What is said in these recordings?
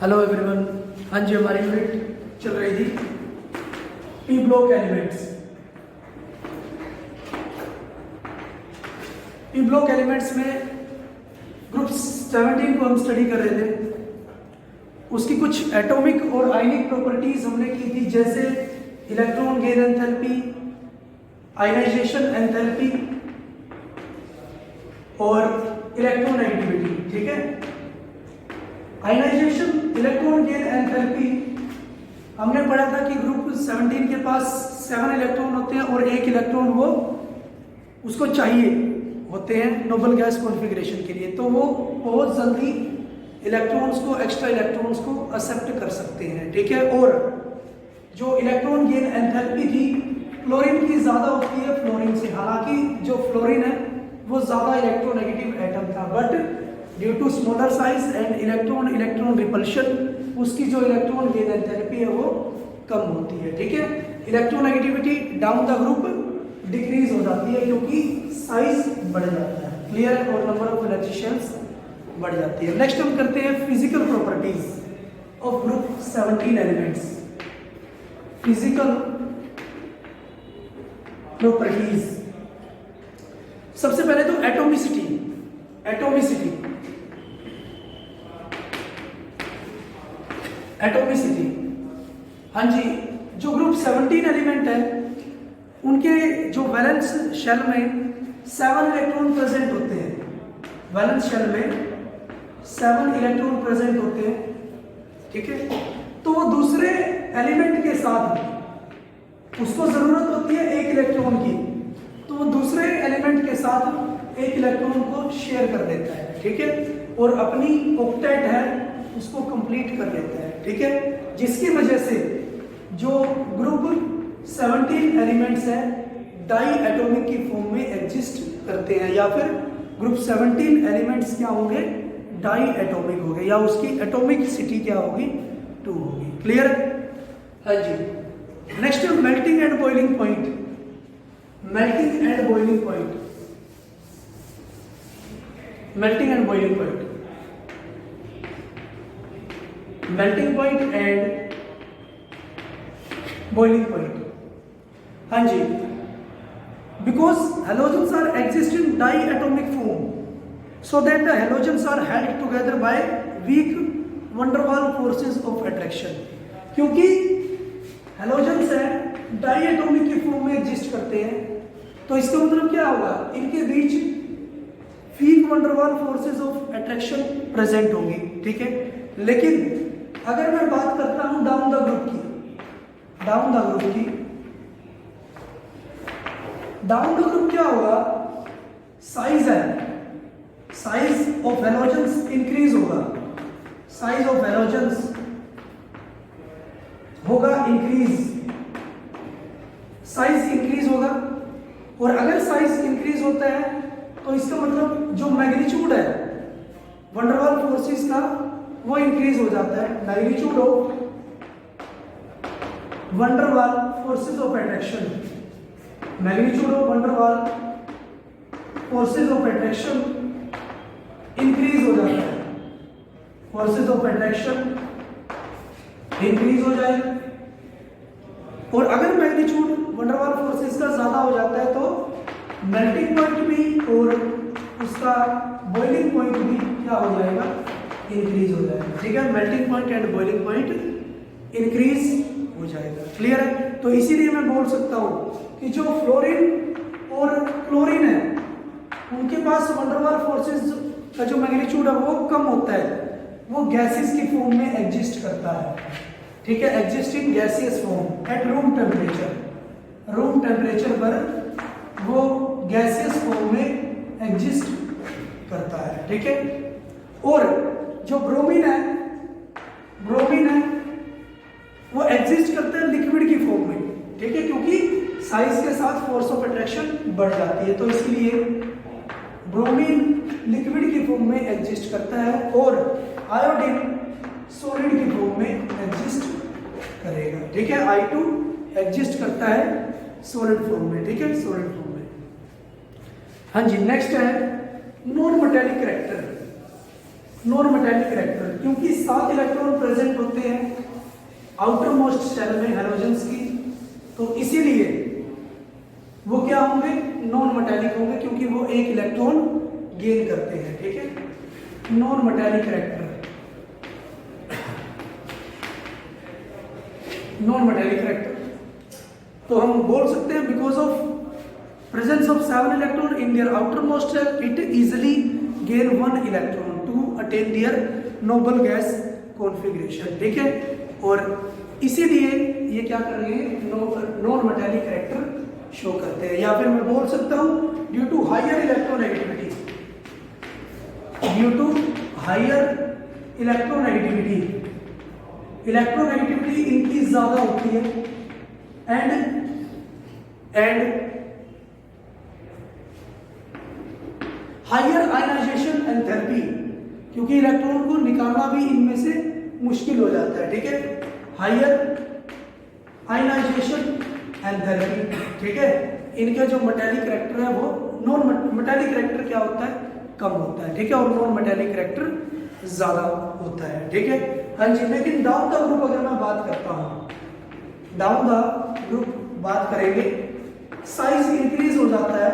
Hello everyone. हाँ जी, हमारी unit चल रही थी P block elements. P block elements में ग्रुप 17 को हम स्टडी कर रहे थे। उसकी कुछ एटॉमिक और आयनिक प्रॉपर्टीज हमने की थी, जैसे electron gain enthalpy, ionization enthalpy और इलेक्ट्रोनेगेटिविटी। ठीक है, आयनाइजेशन, इलेक्ट्रॉन गेन एंथैल्पी हमने पढ़ा था कि ग्रुप 17 के पास 7 इलेक्ट्रॉन होते हैं और 1 इलेक्ट्रॉन वो उसको चाहिए होते हैं नोबल गैस कॉन्फ़िगरेशन के लिए, तो वो बहुत जल्दी इलेक्ट्रॉन्स को, एक्स्ट्रा इलेक्ट्रॉन्स को एक्सेप्ट कर सकते हैं। ठीक है, और जो इलेक्ट्रॉन गेन एंथैल्पी थी फ्लोरीन की ज़्यादा होती है फ्लोरीन से। हालांकि जो फ्लोरीन है वो ज़्यादा इलेक्ट्रोनेगेटिव एटम था, but due to smaller size and electron repulsion उसकी जो इलेक्ट्रॉन गेन एंथैल्पी है वो कम होती है। ठीक है, electronegativity down the group decrease हो जाती है क्योंकि साइज बढ़ जाता है। क्लियर है, और नंबर ऑफ एनर्जी शेल्स बढ़ जाती है। नेक्स्ट हम करते हैं physical properties of group 17 elements. Physical properties, सबसे पहले तो एटॉमिसिटी। हाँ जी, जो ग्रुप 17 एलिमेंट है उनके जो वैलेंस शेल में 7 इलेक्ट्रॉन प्रेजेंट होते हैं। वैलेंस शेल में 7 इलेक्ट्रॉन प्रेजेंट होते हैं। ठीक है, तो वो दूसरे एलिमेंट के साथ उसको जरूरत होती है 1 इलेक्ट्रॉन की, तो वो दूसरे एलिमेंट के साथ 1 इलेक्ट्रॉन को शेयर कर देता है। ठीक है, और अपनी ऑक्टेट है उसको कंप्लीट कर लेता है। ठीक है, जिसकी वजह से जो ग्रुप 17 एलिमेंट्स हैं डाई एटॉमिक की फॉर्म में एग्जिस्ट करते हैं, या फिर ग्रुप 17 एलिमेंट्स क्या होंगे, डाई एटॉमिक होंगे, या उसकी एटॉमिक सिटी क्या होगी, 2 होगी। क्लियर? हाँ जी। Next melting and boiling point. Melting and boiling point, melting and boiling point, melting point and boiling point. हाँ जी, because halogens are exist in diatomic form, so that the halogens are held together by weak van der Waals forces of attraction। क्योंकि halogens है diatomic की form में exist करते हैं, तो इसका मतलब क्या होगा, इनके बीच weak van der Waals forces of attraction present होंगी। ठीक है, लेकिन अगर मैं बात करता हूं डाउन द ग्रुप की, डाउन द ग्रुप क्या होगा, साइज है, साइज ऑफ हेलोजेंस इंक्रीज होगा, साइज ऑफ हेलोजेंस होगा इंक्रीज, साइज इंक्रीज होगा। और अगर साइज इंक्रीज होता है तो इसका मतलब जो मैग्नीट्यूड है van der Waals फोर्सेस का वो इंक्रीज हो जाता है। Magnitude of van der Waals forces of attraction, magnitude of van der Waals forces of attraction increase हो जाता है। फोर्सेस ऑफ अट्रैक्शन इंक्रीज हो जाए, और अगर magnitude van der Waals forces का ज्यादा हो जाता है तो मेल्टिंग पॉइंट भी और उसका बॉइलिंग पॉइंट भी क्या हो जाएगा, इंक्रीज हो जाएगा। ठीक है, melting point and boiling point increase हो जाएगा। क्लियर है, तो इसीलिए मैं बोल सकता हूं कि जो फ्लोरीन और क्लोरीन है उनके पास van der Waals फोर्सेस का जो मैग्नीट्यूड है वो कम होता है, वो गैसेस की फॉर्म में एग्जिस्ट करता है। ठीक है, exist in gaseous form at room temperature, room temperature पर वो गैसियस फॉर्म में एग्जिस्ट करता है। ठीक है, और जो ब्रोमीन है वो एग्जिस्ट करता है लिक्विड की फॉर्म में। ठीक है, क्योंकि साइज के साथ फोर्स ऑफ अट्रैक्शन बढ़ जाती है, तो इसलिए ब्रोमीन लिक्विड की फॉर्म में एग्जिस्ट करता है, और आयोडीन सॉलिड की फॉर्म में एग्जिस्ट करेगा। ठीक है, I2 एग्जिस्ट करता है सॉलिड फॉर्म में। ठीक है, सॉलिड फॉर्म में। हाँ जी, नेक्स्ट है non metallic character. Non metallic character, क्योंकि 7 इलेक्ट्रॉन प्रेजेंट होते हैं आउटर मोस्ट शेल में हैलोजेंस की, तो इसीलिए वो क्या होंगे, नॉन मेटालिक होंगे, क्योंकि वो एक इलेक्ट्रॉन गेन करते हैं। ठीक है, non metallic character, non metallic character. तो हम बोल सकते हैं because of presence of 7 electron in their outermost shell, it easily gain 1 electron to attain their noble gas configuration। ठीक है, और इसीलिए ये क्या कर रहे हैं, नॉन मेटालिक कैरेक्टर शो करते हैं। या फिर मैं बोल सकता हूं due to higher electronegativity, due to higher electronegativity, electronegativity इनकी ज्यादा होती है एंड हायर आयनाइजेशन एंथैल्पी, क्योंकि इलेक्ट्रॉन को निकालना भी इनमें से मुश्किल हो जाता है। ठीक है, हायर आयनाइजेशन एंथैल्पी। ठीक है, इनका जो मेटालिक कैरेक्टर है वो नॉन मेटालिक कैरेक्टर क्या होता है, कम होता है। ठीक है, और नॉन मेटालिक कैरेक्टर ज्यादा होता है। ठीक है, हाँ जी। लेकिन डाउन द ग्रुप अगर मैं बात करता हूं, डाउन द ग्रुप बात करेंगे, साइज इंक्रीज हो जाता है,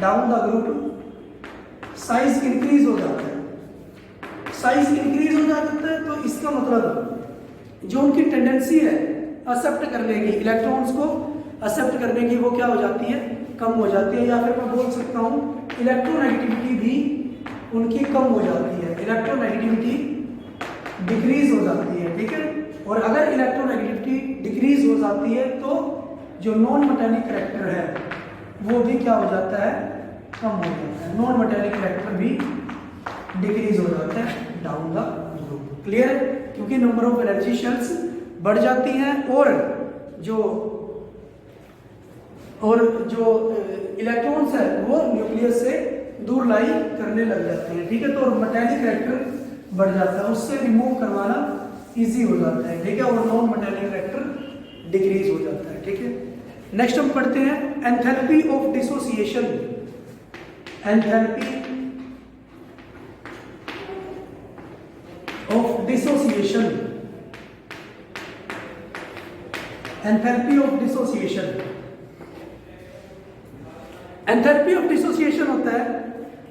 down the group size increase हो जाता है, साइज इंक्रीज हो जाता है। तो इसका मतलब जो उनकी टेंडेंसी है एक्सेप्ट करने की, इलेक्ट्रॉन्स को एक्सेप्ट करने की, वो क्या हो जाती है, कम हो जाती है। या फिर मैं बोल सकता हूं इलेक्ट्रोनेगेटिविटी भी उनकी कम हो जाती है, इलेक्ट्रोनेगेटिविटी डिक्रीज हो जाती है। ठीक है, और अगर इलेक्ट्रोनेगेटिविटी डिक्रीज हो जाती है तो जो नॉन मेटालिक कैरेक्टर है वो भी क्या हो जाता है, कम हो जाता है, नॉन मेटालिक कैरेक्टर भी डिक्रीज हो जाता है डाउन द ग्रुप। क्लियर है, क्योंकि नंबर ऑफ एनर्जी शेल्स बढ़ जाती हैं और जो इलेक्ट्रॉन्स है वो न्यूक्लियस से दूर लाई करने लग जाते हैं। ठीक है, तो मेटालिक कैरेक्टर बढ़ जाता है, उससे रिमूव करवाना इजी हो जाता है। ठीक है, और नॉन मेटालिक कैरेक्टर डिक्रीज हो जाता है। ठीक है, नेक्स्ट हम पढ़ते हैं enthalpy of dissociation. Enthalpy of dissociation, enthalpy of dissociation. Enthalpy of dissociation होता है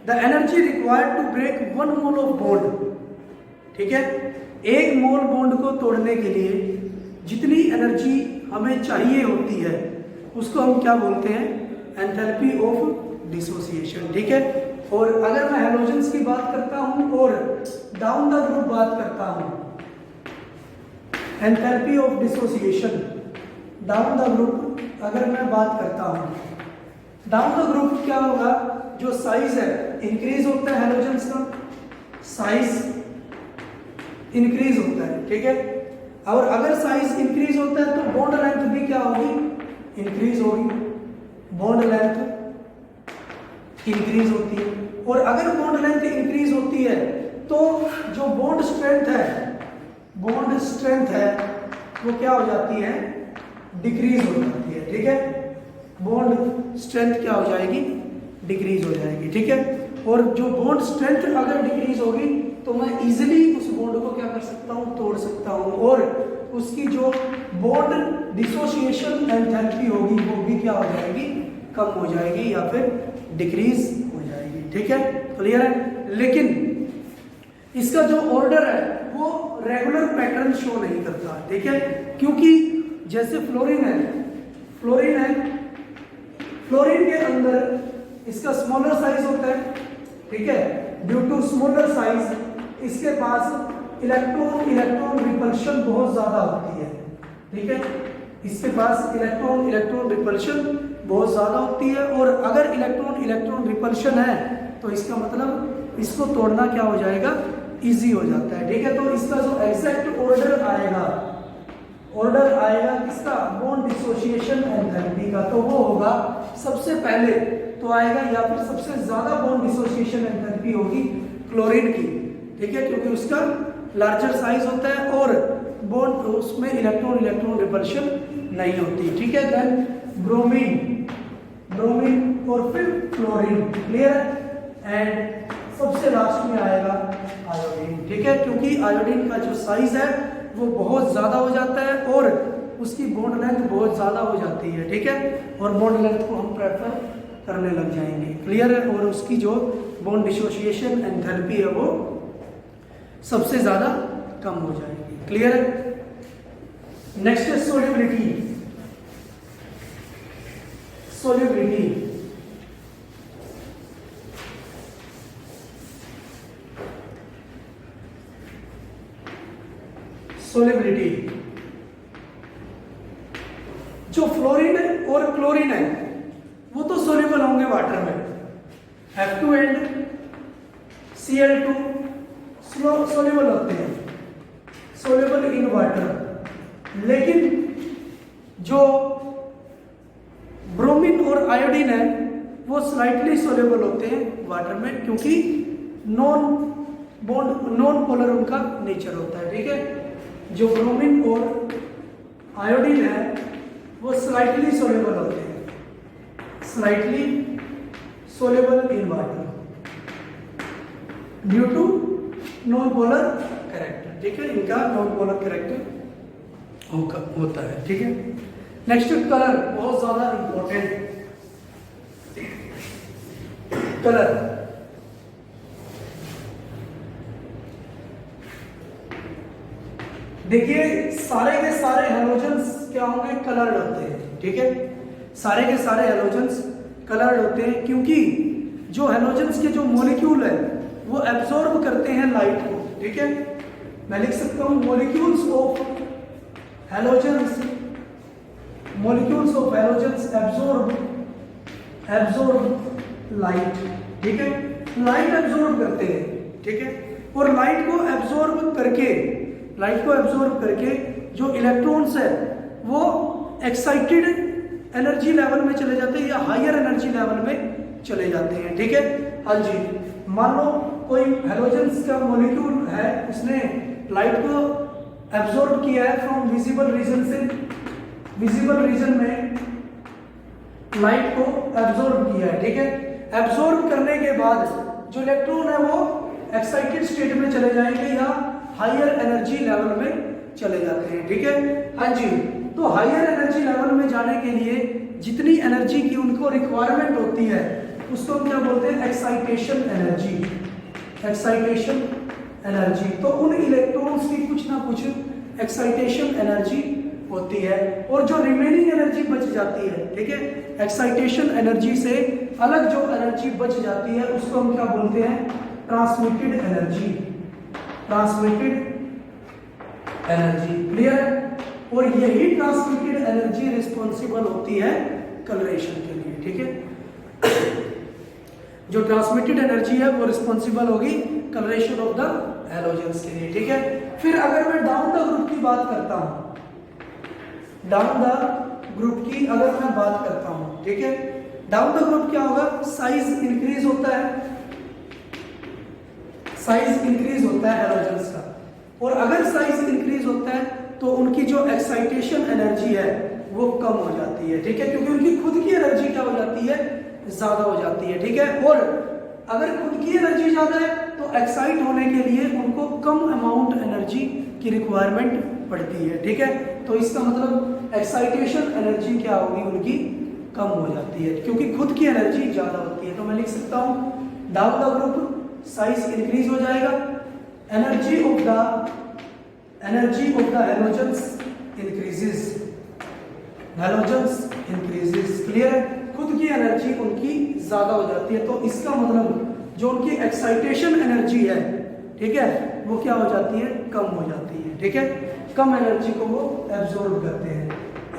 the energy required to break 1 mole of bond. ठीक है, एक मोल बॉन्ड को तोड़ने के लिए जितनी एनर्जी हमें चाहिए होती है उसको हम क्या बोलते हैं, एंथैल्पी ऑफ डिसोसिएशन। ठीक है, और अगर मैं हैलोजेंस की बात करता हूं और डाउन द ग्रुप बात करता हूं, enthalpy of dissociation down the group अगर मैं बात करता हूं, डाउन द ग्रुप क्या होगा, जो साइज है इंक्रीज होता है, हैलोजेंस का साइज इंक्रीज होता है। ठीक है, और अगर साइज इंक्रीज होता है तो बॉन्ड लेंथ भी क्या होगी, इंक्रीज होगी, बॉन्ड लेंथ इंक्रीज होती है। और अगर बॉन्ड लेंथ इंक्रीज होती है तो जो बॉन्ड स्ट्रेंथ है, बॉन्ड स्ट्रेंथ है वो क्या हो जाती है, डिक्रीज हो जाती है। ठीक है, बॉन्ड स्ट्रेंथ क्या हो जाएगी, डिक्रीज हो जाएगी। ठीक है, और जो बॉन्ड स्ट्रेंथ अगर डिक्रीज होगी तो मैं इजीली उस बॉन्ड को क्या कर सकता हूं, तोड़ सकता हूं, और उसकी जो बॉन्ड डिसोसिएशन एंथैल्पी होगी वो भी क्या हो जाएगी, कम हो जाएगी या फिर डिक्रीज हो जाएगी। ठीक है, क्लियर है। लेकिन इसका जो ऑर्डर है वो रेगुलर पैटर्न शो नहीं करता। ठीक है, क्योंकि जैसे फ्लोरीन है, फ्लोरीन है, फ्लोरीन के अंदर इसका स्मॉलर साइज होता है। ठीक है, ड्यू टू स्मॉलर साइज इसके पास इलेक्ट्रॉन रिपल्शन बहुत ज्यादा होती है। ठीक है, इसके पास इलेक्ट्रॉन रिपल्शन बहुत ज्यादा होती है, और अगर इलेक्ट्रॉन रिपल्शन है तो इसका मतलब इसको तोड़ना क्या हो जाएगा, इजी हो जाता है। ठीक है, तो इसका जो एग्जैक्ट ऑर्डर आएगा किसका, बॉन्ड डिसोसिएशन एंथैल्पी का, तो वो होगा सबसे पहले तो आएगा, या फिर सबसे ज्यादा बॉन्ड डिसोसिएशन एंथैल्पी होगी क्लोरीन की। ठीक है, क्योंकि उसका लार्जर साइज होता है और बॉन्ड उसमें इलेक्ट्रॉन रिपल्शन नहीं होती। ठीक है, देन ब्रोमीन और फिर क्लोरीन। क्लियर, एंड सबसे लास्ट में आएगा आयोडीन, ठीक है, क्योंकि आयोडीन का जो साइज है वो बहुत ज़्यादा हो जाता है और उसकी बॉन्ड लेंथ बहुत ज़्यादा हो जाती है, ठीक है, और बॉन्ड लेंथ को हम प्रेफर करने लग जाएंगे, क्लियर है, और उसकी जो बॉन्ड डिसोसिएशन एंथैल्पी है वो सबसे ज़्यादा कम हो जाएगी, क्लियर है। नेक्स्ट है सोल्युबिलिटी। सोल्युबिलिटी सोल्युबिलिटी जो फ्लोरीन और क्लोरीन है वो तो सोल्यूबल होंगे वाटर में, F2 एंड Cl2 सोल्यूबल होते हैं, सोल्यूबल इन वाटर, लेकिन जो ब्रोमीन और आयोडीन है वो स्लाइटली सोल्यूबल होते हैं वाटर में, क्योंकि नॉन पोलर उनका नेचर होता है, ठीक है। जो ब्रोमीन और आयोडीन है वो स्लाइटली सोल्यूबल होते हैं, slightly soluble in water due to non polar character, ठीक है, इनका नॉन पोलर कैरेक्टर होता है, ठीक है। नेक्स्ट कलर, बहुत ज्यादा इंपॉर्टेंट कलर। देखिए सारे के सारे हैलोजेंस क्या होंगे, कलर्ड होते हैं, ठीक है, सारे के सारे हैलोजेंस कलर्ड होते हैं, क्योंकि जो हैलोजेंस के जो मॉलिक्यूल है वो एब्जॉर्ब करते हैं लाइट को, ठीक है। मैं लिख सकता हूं molecules of halogens, molecules of halogens absorb light, ठीक है, लाइट एब्जॉर्ब करते हैं, ठीक है, और लाइट को एब्जॉर्ब करके जो इलेक्ट्रॉन्स है वो एक्साइटेड एनर्जी लेवल में चले जाते हैं या हायर एनर्जी लेवल में चले जाते हैं, ठीक है। हाँ जी, मान लो कोई हैलोजेंस का मॉलिक्यूल है, उसने लाइट को एब्जॉर्ब किया है फ्रॉम विजिबल रीजन से, विजिबल रीजन में लाइट को एब्जॉर्ब किया है, ठीक है। एब्जॉर्ब करने के बाद जो इलेक्ट्रॉन है वो एक्साइटेड स्टेट में चले जाएंगे या हायर एनर्जी लेवल में चले जाते हैं, ठीक है। हाँ जी, तो हायर एनर्जी लेवल में जाने के लिए जितनी एनर्जी की उनको रिक्वायरमेंट होती है उसको हम क्या बोलते हैं, एक्साइटेशन एनर्जी, एक्साइटेशन एनर्जी। तो उन इलेक्ट्रॉन्स की कुछ ना कुछ एक्साइटेशन एनर्जी होती है, और जो रिमेनिंग एनर्जी बच जाती है, ठीक है, एक्साइटेशन एनर्जी से अलग जो एनर्जी बच जाती है उसको हम क्या बोलते हैं, transmitted energy, transmitted energy, clear है। और यही ट्रांसमिटेड एनर्जी रिस्पॉन्सिबल होती है कलरेशन के लिए, ठीक है। जो ट्रांसमिटेड एनर्जी है वो रिस्पॉन्सिबल होगी कलरेशन ऑफ द हैलोजेंस के लिए, ठीक है। फिर अगर मैं डाउन द ग्रुप की बात करता हूं, डाउन द ग्रुप की अगर मैं बात करता हूं, ठीक है, डाउन द ग्रुप क्या होगा, साइज इंक्रीज होता है, साइज इंक्रीज होता है हैलोजेंस का, और अगर साइज इंक्रीज होता है तो उनकी जो एक्साइटेशन एनर्जी है वो कम हो जाती है, ठीक है, क्योंकि उनकी खुद की एनर्जी क्या हो जाती है, ज्यादा हो जाती है, ठीक है। और अगर खुद की एनर्जी ज्यादा है तो एक्साइट होने के लिए उनको कम अमाउंट एनर्जी की रिक्वायरमेंट पड़ती है, ठीक है। तो इसका मतलब एक्साइटेशन एनर्जी क्या होगी, उनकी कम हो जाती है, क्योंकि खुद की एनर्जी ज्यादा होती है। तो मैं लिख सकता हूं down the group size increase हो जाएगा, energy of the halogens increases, halogens increases, clear है, खुद की एनर्जी उनकी ज्यादा हो जाती है। तो इसका मतलब जो उनकी एक्साइटेशन एनर्जी है, ठीक है, वो क्या हो जाती है, कम हो जाती है, ठीक है, कम एनर्जी को वो एब्जॉर्ब करते हैं।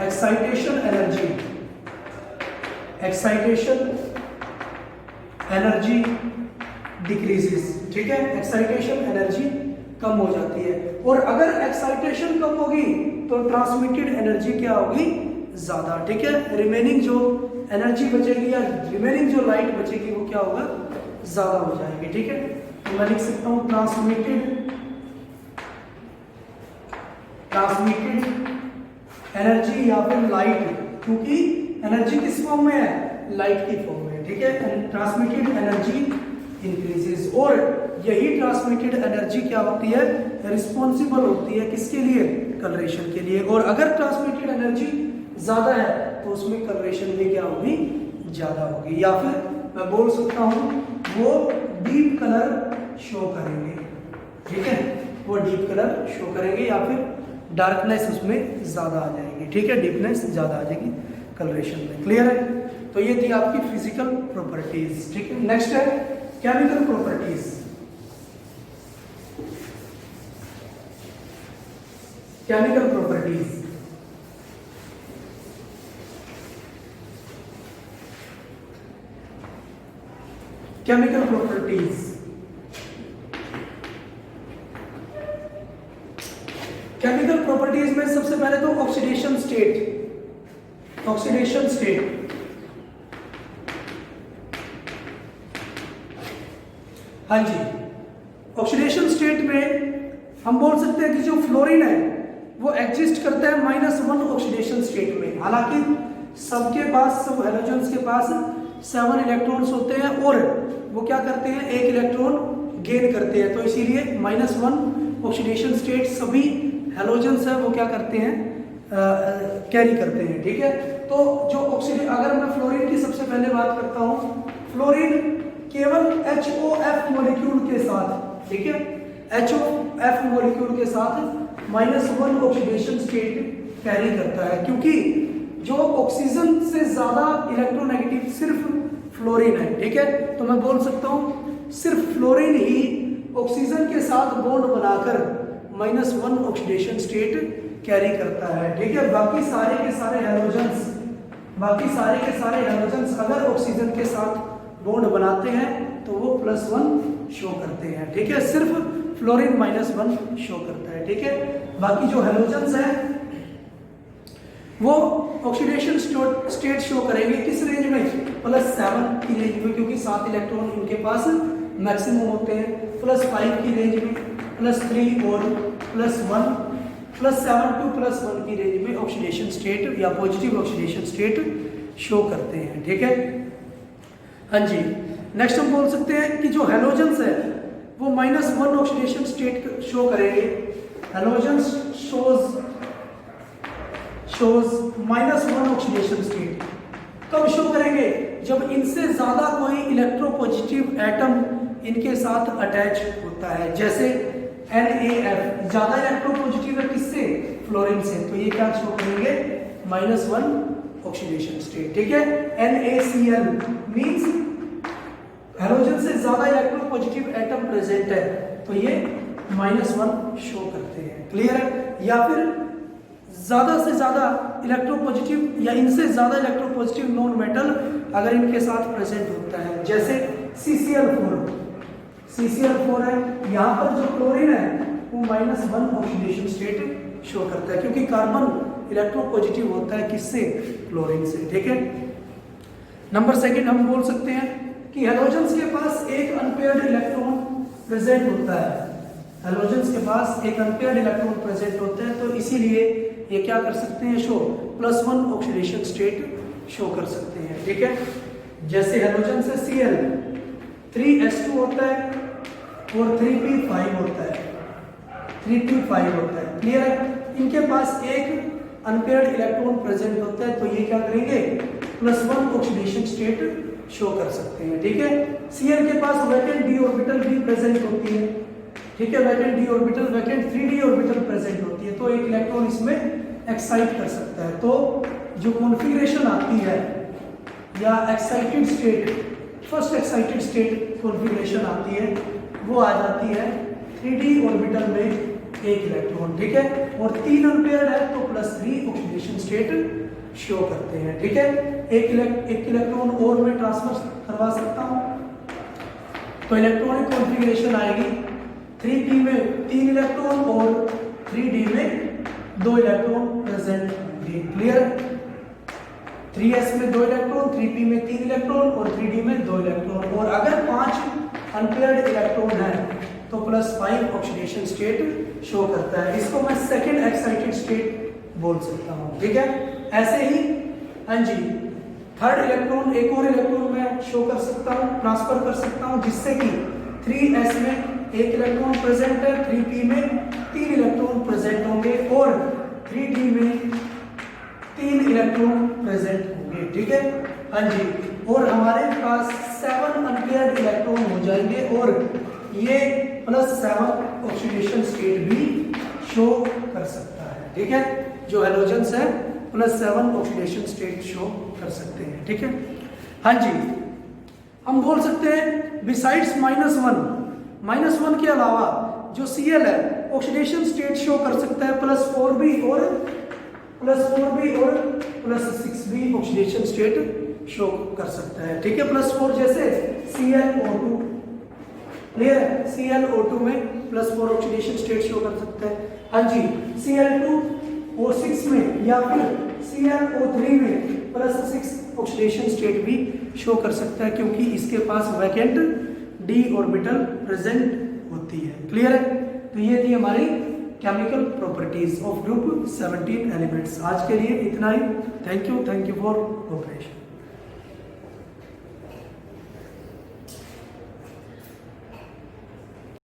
Excitation energy, excitation energy decreases, ठीक है, एक्साइटेशन एनर्जी कम हो जाती है। और अगर एक्साइटेशन कम होगी तो ट्रांसमिटेड एनर्जी क्या होगी, ज्यादा, ठीक है, रिमेनिंग जो एनर्जी बचेगी या रिमेनिंग जो लाइट बचेगी वो क्या होगा, ज्यादा हो जाएगी, ठीक है। तो मैं लिख सकता हूं ट्रांसमिटेड एनर्जी या फिर लाइट, क्योंकि एनर्जी किस फॉर्म में है, लाइट की फॉर्म में, ठीक है। Transmitted energy increases. और यही ट्रांसमिटेड एनर्जी क्या होती है, रिस्पॉन्सिबल होती है किसके लिए, कलरेशन के लिए। और अगर ट्रांसमिटेड एनर्जी ज्यादा है तो उसमें कलरेशन भी क्या होगी, ज्यादा होगी। या फिर मैं बोल सकता हूं वो डीप कलर शो करेंगे, ठीक है, वो डीप कलर शो करेंगे, या फिर डार्कनेस उसमें ज्यादा आ जाएगी, ठीक है, डीपनेस ज्यादा आ जाएगी कलरेशन में। क्लियर है? तो ये थी आपकी फिजिकल प्रॉपर्टीज, ठीक है। नेक्स्ट है chemical properties. Chemical properties, chemical properties. Chemical properties में सबसे पहले तो ऑक्सीडेशन स्टेट, ऑक्सीडेशन स्टेट। हाँ जी, ऑक्सीडेशन स्टेट में हम बोल सकते हैं कि जो फ्लोरीन है वो एग्जिस्ट करता है -1 ऑक्सीडेशन स्टेट में। हालांकि सबके पास, सब हैलोजेंस के पास 7 इलेक्ट्रॉन्स होते हैं और वो क्या करते हैं, 1 इलेक्ट्रॉन गेन करते हैं, तो इसीलिए -1 ऑक्सीडेशन स्टेट सभी हैलोजेंस है वो क्या करते हैं, कैरी करते हैं, ठीक है। तो जो ऑक्सीडेशन, अगर मैं फ्लोरीन की सबसे पहले बात करता हूँ, फ्लोरीन केवल HOF मॉलिक्यूल के साथ, ठीक है, HOF मॉलिक्यूल के साथ -1 ऑक्सीडेशन स्टेट कैरी करता है, क्योंकि जो ऑक्सीजन से ज्यादा इलेक्ट्रोनेगेटिव सिर्फ फ्लोरीन है, ठीक है। तो मैं बोल सकता हूं सिर्फ फ्लोरीन ही ऑक्सीजन के साथ बॉन्ड बनाकर -1 ऑक्सीडेशन स्टेट कैरी करता है, ठीक है। बाकी सारे के सारे हैलोजेंस, बाकी सारे के सारे हैलोजेंस अगर ऑक्सीजन के साथ बॉन्ड बनाते हैं तो वो +1 शो करते हैं, ठीक है। सिर्फ फ्लोरीन -1 शो करता है, ठीक है। बाकी जो हैलोजेंस हैं वो ऑक्सीडेशन स्टेट शो करेंगे किस रेंज में, +7 की रेंज में, क्योंकि 7 इलेक्ट्रॉन इनके पास मैक्सिमम होते हैं, +5 की रेंज में, +3 और +1, +7 टू +1 की रेंज में ऑक्सीडेशन स्टेट या पॉजिटिव ऑक्सीडेशन स्टेट शो करते हैं, ठीक है। हाँ जी, नेक्स्ट हम बोल सकते हैं कि जो हैलोजेंस है वो -1 ऑक्सीडेशन स्टेट शो करेंगे। हैलोजेंस शोज -1 ऑक्सीडेशन स्टेट कब शो करेंगे, जब इनसे ज्यादा कोई इलेक्ट्रोपॉजिटिव एटम इनके साथ अटैच होता है, जैसे NaF ज्यादा इलेक्ट्रोपॉजिटिव है किससे, फ्लोरीन से, तो ये क्या शो करेंगे, -1 ऑक्सीडेशन स्टेट, ठीक है। NaCl मींस हैलोजन से ज्यादा इलेक्ट्रोपॉजिटिव एटम प्रेजेंट है, तो ये -1 शो करते हैं, क्लियर है। या फिर ज्यादा से ज्यादा इलेक्ट्रोपॉजिटिव या इनसे ज्यादा इलेक्ट्रोपॉजिटिव नॉन मेटल अगर इनके साथ प्रेजेंट होता है, जैसे CCl4 है, यहाँ पर जो क्लोरीन है वो -1 ऑक्सीडेशन स्टेट शो करता है, क्योंकि कार्बन इलेक्ट्रोपॉजिटिव होता है किससे, क्लोरीन से, ठीक है। नंबर सेकंड हम बोल सकते हैं कि हैलोजेंस के पास एक अनपेयर्ड इलेक्ट्रॉन प्रेजेंट होता है, हैलोजेंस के पास एक अनपेयर्ड इलेक्ट्रॉन प्रेजेंट होते हैं, तो इसीलिए ये क्या कर सकते हैं, शो +1 ऑक्सीडेशन स्टेट शो कर सकते हैं, ठीक है। जैसे हैलोजन से Cl 3s2 होता है और 3p5 होता है, 3p5 होता है, क्लियर है। इनके पास एक अनपेयर्ड इलेक्ट्रॉन प्रेजेंट होता है, तो ये क्या करेंगे, +1 ऑक्सीडेशन स्टेट शो कर सकते हैं, ठीक है। Cl के पास वैकेंट d ऑर्बिटल भी प्रेजेंट होती है, ठीक है, vacant d orbital, vacant 3d orbital present होती है, तो एक इलेक्ट्रॉन इसमें एक्साइट कर सकता है। तो जो कॉन्फ़िगरेशन आती है या excited state, first excited state configuration आती है, वो आ जाती है 3d ऑर्बिटल में एक इलेक्ट्रॉन, ठीक है, और 3 अनपेयर्ड है तो +3 ऑक्सीडेशन स्टेट शो करते हैं, ठीक है। एक इलेक्ट्रॉन और मैं ट्रांसफर करवा सकता हूं, तो इलेक्ट्रॉनिक कॉन्फ़िगरेशन आएगी 3p में 3 इलेक्ट्रॉन और 3d में 2 इलेक्ट्रॉन प्रेजेंट होंगे, क्लियर। 3s में 2 इलेक्ट्रॉन, 3p में 3 इलेक्ट्रॉन और 3d में 2 इलेक्ट्रॉन, और अगर 5 अनपेयर्ड इलेक्ट्रॉन है तो +5 ऑक्सीडेशन स्टेट शो करता है। इसको मैं सेकंड एक्साइटेड स्टेट बोल सकता हूं, ठीक है। ऐसे ही हाँ जी, थर्ड इलेक्ट्रॉन, एक और इलेक्ट्रॉन मैं शो कर सकता हूँ, ट्रांसफर कर सकता हूँ, जिससे कि 3s में 1 इलेक्ट्रॉन प्रेजेंट है, 3p में 3 इलेक्ट्रॉन प्रेजेंट होंगे और 3d में 3 इलेक्ट्रॉन प्रेजेंट होंगे। ठीक है, हाँ जी। और हमारे पास 7 अनपेयर्ड इलेक्ट्रॉन हो जाएंगे और ये +7 ऑक्सीडेशन स्टेट भी शो कर सकता है। ठीक है, जो हैलोजेंस है +7 ऑक्सीडेशन स्टेट शो कर सकते हैं। ठीक है, हाँ जी। हम बोल सकते हैं बिसाइड्स -1 के अलावा जो Cl है ऑक्सीडेशन स्टेट शो कर सकता है +4b और +6b ऑक्सीडेशन स्टेट शो कर सकता है। ठीक है, +4 जैसे ClO2, क्लियर है, ClO2 में +4 ऑक्सीडेशन स्टेट शो कर सकता है। हाँ जी, Cl2O6 में या फिर ClO3 में +6 ऑक्सीडेशन स्टेट भी शो कर सकता है, क्योंकि इसके पास वैकेंट d ऑर्बिटल प्रेजेंट होती है। क्लियर है, तो ये थी हमारी chemical properties of group 17 elements. आज के लिए इतना ही। Thank you for cooperation.